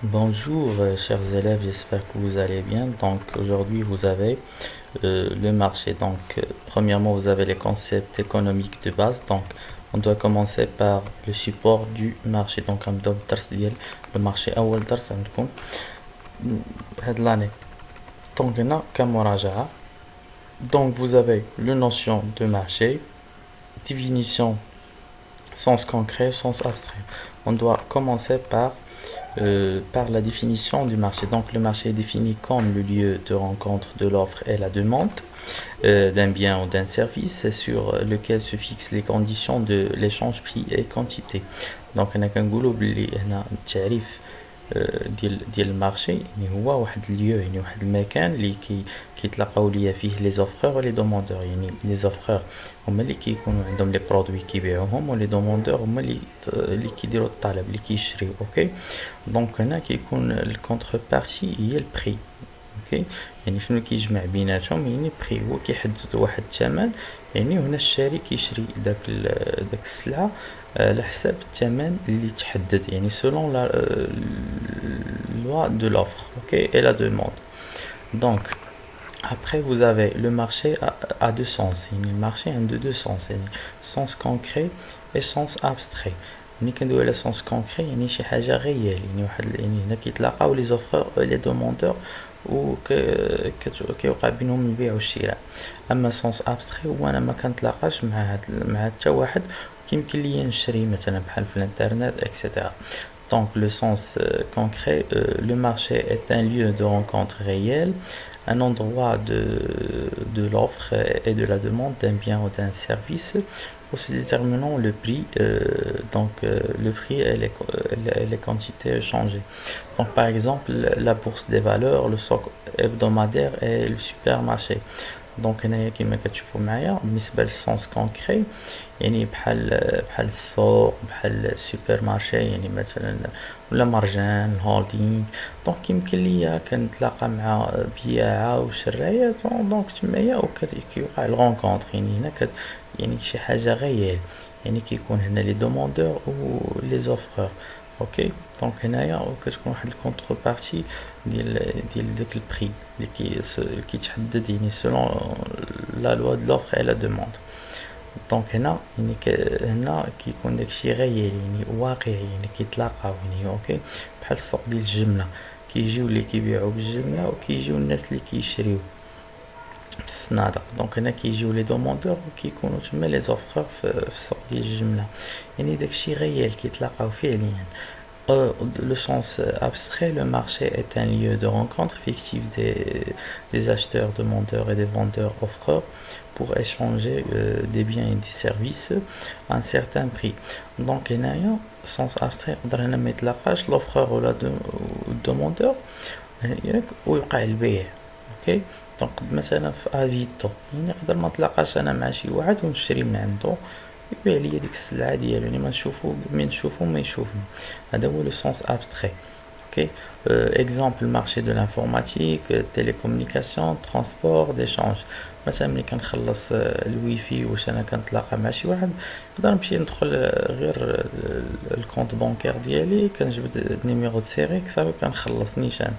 Bonjour, chers élèves, j'espère que vous allez bien. Donc aujourd'hui vous avez le marché. Donc premièrement vous avez les concepts économiques de base. Donc on doit commencer par le support du marché. Donc نبداو بالدرس ديال المارشي. أول درس عندكم هاد l'année. Donc هنا كمراجعة. Donc vous avez le notion de marché, définition, sens concret, sens abstrait. On doit commencer par la définition du marché. Donc le marché est défini comme le lieu de rencontre de l'offre et la demande d'un bien ou d'un service sur lequel se fixent les conditions de l'échange prix et quantité. Donc on a كنقولوا بلي هنا التعريف ديال المارشي يعني هو واحد اليو يعني واحد المكان اللي كيتلاقاو ليا فيه لي زوفرور ولي دوموندور. يعني لي زوفرور هما اللي كيكونوا عندهم لي برودوي كيبيعوهم ولي دوموندور هما اللي كيديروا الطلب اللي كيشريو. اوكي دونك هنا كيكون الكونتر بارتي هي البري. اوكي يعني شنو كيجمع بيناتهم يعني بري هو كيحدد واحد الثمن. يعني هنا الشاري كيشري داك السلعه على حساب الثمن اللي تحدد يعني selon la loi de l'offre, ok, et la demande. Donc après vous avez le marché à deux sens. يعني المارشي عنده deux sens يعني sens concret et sens abstrait. ملي كندويو على sens concret يعني شي حاجه غيال يعني واحد يعني هنا كيتلاقاو لي زوفرور لي دوموندور و كيوقع بينهم البيع والشراء. اما سونس ابستري هو انا ما كنتلاقاش مع حتى واحد كيمكن ليا نشري مثلا بحال في الانترنت اكسيتيرا. Donc le sens concret, le marché est un lieu de rencontre réel, un endroit de l'offre et de la demande d'un bien ou d'un service pour se déterminant le prix, le prix et les quantités échangées. Donc par exemple la bourse des valeurs, le stock hebdomadaire et le supermarché. دونك هنايا كيما كتشوفوا معايا بالنسبه للسونس كونكري يعني بحال السوق بحال السوبر مارشي يعني مثلا ولا مرجان هولدينغ. دونك كيمكن ليا كنتلاقى مع بياعه وشرايه دونك تمايا كيوقع الغونكونطر يعني هنا يعني شي حاجه غيال يعني كيكون هنا لي دوموندور و لي زوفرور. اوكي دونك هنايا كتكون واحد الكونتر بارتي ديال داك البري اللي كيتحدد يعني سولون لا لوا دو لوفر اي لا دوموند. دونك هنا كيكون داكشي غير يعني واقعي يعني كيتلاقاو يعني اوكي بحال السوق ديال الجمله كيجيو اللي كيبيعوا بالجمله وكيجيو الناس اللي كيشريو بالصنادق. دونك هنا كيجيو لي دوموندور وكيكونوا تما لي زوفرور في السوق ديال الجمله يعني داكشي غيال كيتلاقاو فعليا. Le sens abstrait, le marché est un lieu de rencontre fictif des acheteurs, demandeurs et des vendeurs offreurs pour échanger des biens et des services à un certain prix. Donc, هنايا sens abstrait نقدر هنا ما يتلاقاش l'offreur ولا demandeur ياك ويوقع البيع. اوكي دونك مثلا في افيتو يعني نقدر ما نتلاقاش انا مع شي واحد ونشري من عنده يبيع ليا ديك السلعه ديالو يعني ما نشوفو ما يشوفني. هذا هو لو سونس ابستري. اوكي اكزامبل مارشي دو لانفورماتيك تيليكومونيكاسيون ترونسبور ديشانج. مثلا ملي كنخلص الويفي واش انا كنتلاقى مع شي واحد نقدر نمشي ندخل غير الكونت بانكير ديالي كنجبد النيميرو دو سيري صافي كنخلص نيشان.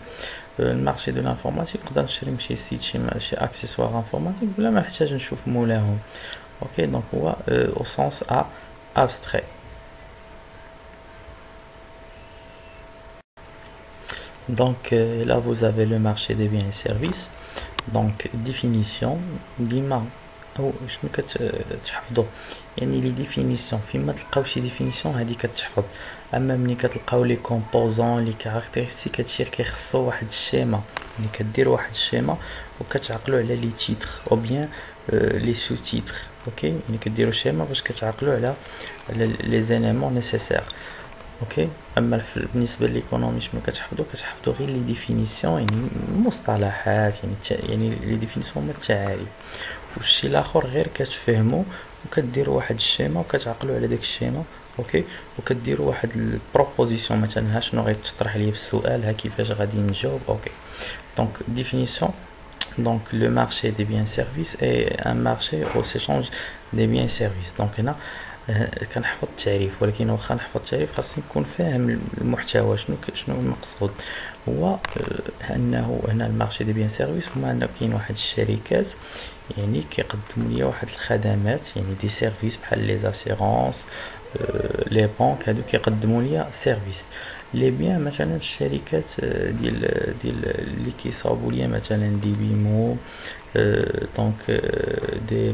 المارشي دو لانفورماتيك نقدر نشري من شي سيت شي اكسسوار انفورماتيك بلا ما نحتاج نشوف مولاهم. Ok, donc on voit au sens abstrait. Donc là vous avez le marché des biens et services. Donc définition ديما او شنو كتحفظوا يعني لي ديفينيسيون فيما تلقاو شي ديفينيسيون هذه كتحفظ. اما ملي كتلقاو لي كومبوزون لي كاركتيرستيك هادشي كيخصو واحد الشيما يعني كدير واحد الشيما وكتعقلوا على لي تيتر او بيان لي سو تيتر. اوكي يعني كديروا شيما باش كتعقلوا على لي زيليمون نيسيسير. اوكي اما بالنسبه للايكونومي شنو كتحفظوا غير لي ديفينيسيون يعني مصطلحات يعني لي ديفينيسيون هما التعاريف والشي الاخر غير كتفهموا وكديروا واحد الشيما وكتعقلوا على داك الشيما. اوكي وكديروا واحد البروبوزيسيون مثلا ها شنو غيتطرح ليا في السؤال ها كيفاش غادي نجاوب. اوكي دونك ديفينيسيون. Donc le marché des biens et services est un marché où s'échange des biens et services. Donc هنا كنحفظ التعريف، ولكن واخا نحفظ التعريف خاصني نكون فاهم المحتوى، شنو المقصود. هو انه هنا المارشي دي بيان سيرفيس هما ان كاين واحد الشركات يعني كيقدموا ليا واحد الخدمات، يعني دي سيرفيس بحال لي زاسيرونس، لي بانك، هادو كيقدموا ليا سيرفيس. لي بيان مثلا الشركات ديال اللي كيصاوبوا ليا مثلا دي بيمو، دونك دي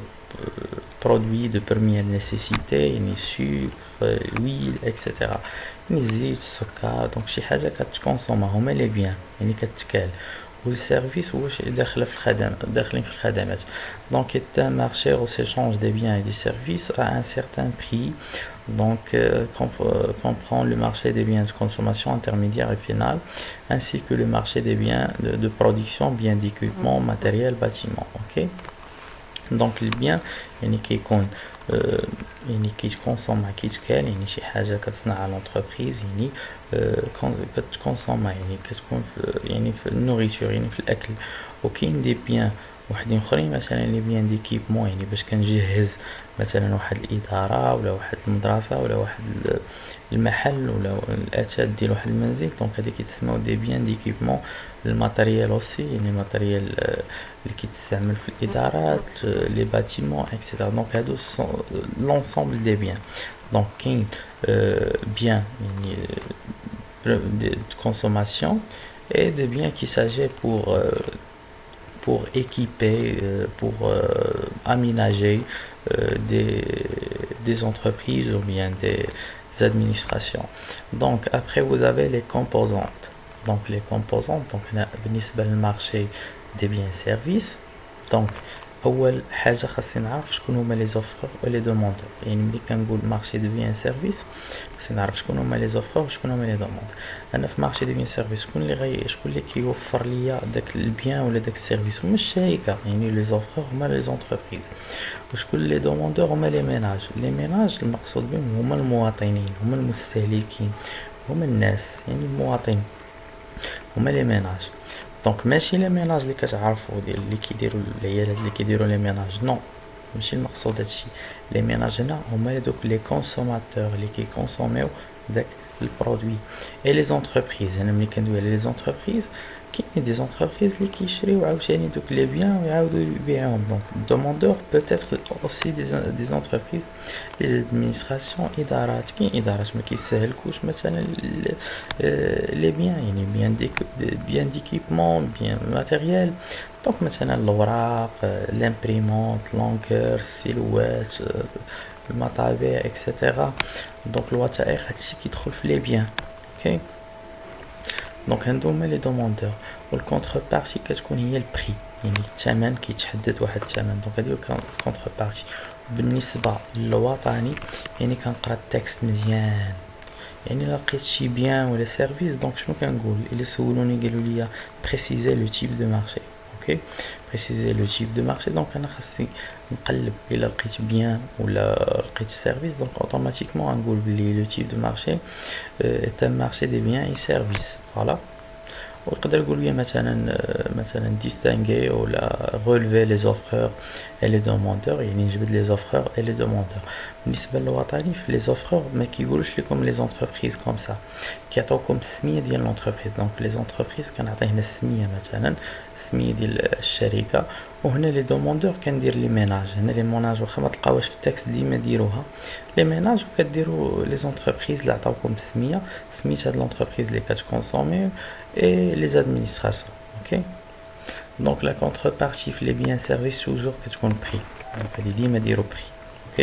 برودوي دو بروميير نيسيسيتي، يعني سكر، ويل اكسيتيرا، يعني الزيت، السكر، دونك شي حاجه كتكونسوما هما لي بيان يعني كتكال. والسيرفيس هو شي داخله في الخدمات، داخلين في الخدمات. Donc est un marché où s'échange des biens et des services à un certain prix. Donc comprend le marché des biens de consommation intermédiaire et final, ainsi que le marché des biens de production, biens d'équipement, matériel, bâtiment. Ok. دونك البيان يعني كيكون يعني كيتكونسوم كيتكال، يعني شي حاجه كتصنعها لونتربريز، يعني كتكونسوم يعني كتكون يعني في النوريتور، يعني في الاكل. وكاين دي بيان وحدين اخرين مثلا لي بيان ديكيبمون، يعني باش كنجهز مثلا واحد الاداره ولا واحد المدرسه ولا واحد المحل ولا الاثاث ديال واحد المنزل. دونك هادي كيتسموا دي بيان ديكيبمون. الماتريال اوسي يعني ماتريال اللي كيتستعمل في الادارات، لي باتيمون اكسيتيرا. دونك هادو لونسومبل دي بيان. دونك كاين بيان يعني de consommation et des biens qui s'agit pour équiper, pour aménager des entreprises ou bien des administrations. Donc après vous avez les composantes. Donc les composantes, donc بالنسبة للمارشي des biens et services. Donc اول حاجه خاصني نعرف شكون هما لي زوفرور و لي دوموندور. يعني ملي كنقول مارشي دو بيان سيرفيس خاصني نعرف شكون هما لي زوفرور وشكون هما لي دوموندور. انا في مارشي دو بيان سيرفيس شكون اللي كيوفر ليا داك البيان ولا داك السيرفيس؟ هما الشركه، يعني لي زوفرور هما لي زونتربريز. وشكون لي دوموندور؟ هما لي ميناج. لي ميناج المقصود بهم هما المواطنين، هما المستهلكين، هما الناس، يعني المواطن، هما لي ميناج. دونك ماشي لي ميناج اللي كتعرفوا ديال اللي كيديروا العيالات اللي كيديروا لي ميناج، نو ماشي المقصود هادشي. لي ميناج هنا هما دوك لي كونسوماتور اللي كيكونسوميو داك البرودوي. اي لي زونتربريز، انا ملي كندوي على لي زونتربريز كاين دي زونتربريز اللي كيشريو عاوتاني دوك لي بيان ويعاودوا يبيعوهم. دونك دوموندور بوتيتر اوسي دي زونتربريز، لي ادمينستراسيون، ادارات. كاين ادارات ما كيسهلكوش مثلا لي بيان، يعني بيان ديكيبمون، بيان ماتيريال. دونك مثلا الاوراق، لامبريمونت، لونكور، السيلوات، المطابع اكسيتيرا. دونك الوثائق هادشي كيدخل في لي بيان. اوكي. دونك هادو هما لي دوموندور. والكونتر بارتي كتكون هي البري، يعني الثمن كيتحدد واحد الثمن. دونك هادي الكونتر بارتي. بالنسبه للوطني يعني كنقرا التكست مزيان، يعني الا لقيت شي بيان ولا سيرفيس دونك شنو كنقول؟ الا سولوني قالوا لي بريسيزي لو تيب دو مارشي. اوكي، بريسيزي لو تيب دو مارشي. دونك انا خاصني نقلب الا لقيت بيان ولا لقيت سيرفيس، دونك اوتوماتيكمون غنقول بلي لو تيب دو مارشي est un marché des biens et services. فوالا. ويقدر يقول لي مثلا ديستانغي ولا رولفي لي زوفرور اي لي دوموندور، يعني نجبد لي زوفرور اي لي دوموندور. بالنسبه للوطني في لي زوفرور ما كيقولوش لكم لي زونتربريز كوم سا، كيعطيوكم السميه ديال لونتربريز. دونك لي زونتربريز كنعطيه هنا السميه، مثلا السميه ديال الشركه. وهنا لي دوموندور كندير لي ميناج. هنا لي موناج واخا ما تلقاوهاش في التكست ديما ديروها لي ميناج، وكديروا لي زونتربريز اللي عطاوكم سميت هاد لونتربريز اللي كتكونسومي et les administrations. Ok. Donc la contrepartie les biens services toujours que tu comptes prix. Donc elle dit me dire au prix. Ok.